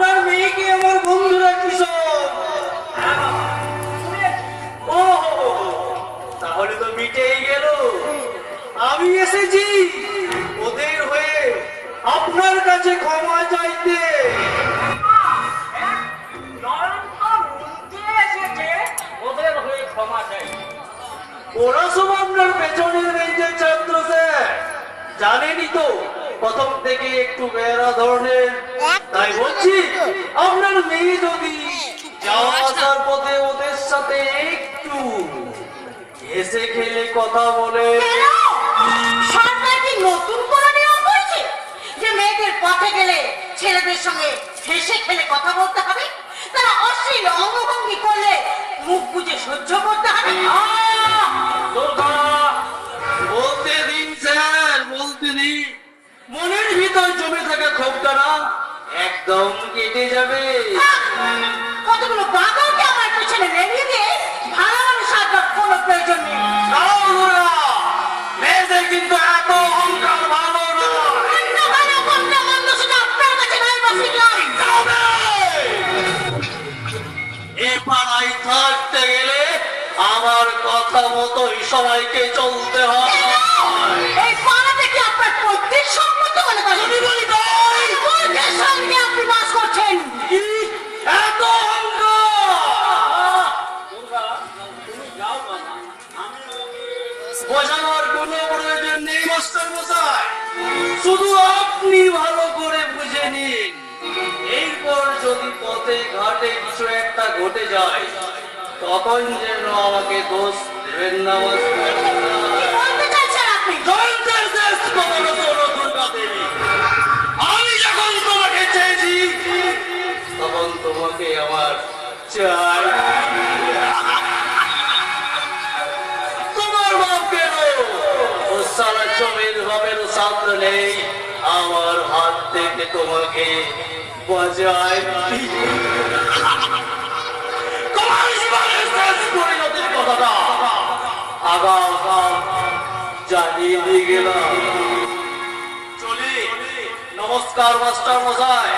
আপনার মেয়েকে আমার বন্ধুরা কিশোর। ও তাহলে তো মিটেই গেল। আমি এসেছি ওদের হয়ে আপনার কাছে ক্ষমা চাইতে। ওরা সব আপনার পেছনের বেঞ্চের ছাত্র স্যার। জানেনই তো প্রথম থেকে একটু বেড়া ধরনের। তাই বলছি আপনার মেয়ে যদি যাওয়া আসার পথে ওদের সাথে একটু এসে খেলে কথা বলে। সরকার কি নতুন করে নিয়ম করেছে যে মেয়েদের পথে গেলে ছেলেদের সঙ্গে হেসে খেলে কথা বলতে হবে, তারা অশ্লীল অঙ্গভঙ্গি করলে মুখ বুজে সহ্য করতে হবে? বলতে দিন স্যার, বলতে দিন। মনের ভিতর জমে থাকা ক্ষোভটা না একদম কেটে যাবে। কতগুলো বাগানকে আমার পেছনে রেলিয়ে দিয়ে ভালো মানুষ আসার কোনো প্রয়োজন নেই। মেয়েদের কিন্তু এত অহংকার ভালো নয়। অন্য ভালো কোনটা মন্দ সেটা আপনার কাছে নয় বাসিকলাম। এ পাড়ায় থাকতে গেলে আমার কথা মতোই সবাইকে চলতে হয়। এই পাড়াতে কি আপনার প্রত্যেক সম্মত মনে করেন? মূর্খের সঙ্গে আপনি বাস করছেন। এত অহংকার! বোঝানোর কোনো প্রয়োজন নেই মাস্টার মশাই। শুধু আপনি ভালো করে বুঝে নিন। এরপর যদি পথে ঘাটে কিছু একটা ঘটে যায় তখন যেন আমাকে দোষ দেবেন না মাস্টার মশাই। বলতে চাইছেন আপনি? জয়ন্তের দেশ কখনো কোনো দুর্গা দেবী। আমি যখন তোমাকে চেয়েছি তখন তোমাকে আমার চাই। তোমার বাপ কেন ও সারা জমির বাপের সাধ্য নেই আমার হাত থেকে তোমাকে বাঁচায়। তোমার জীবনের শেষ পরিণতির কথাটা আগাম জানিয়ে দিয়ে গেলাম। চলি। নমস্কার মাস্টার মশাই।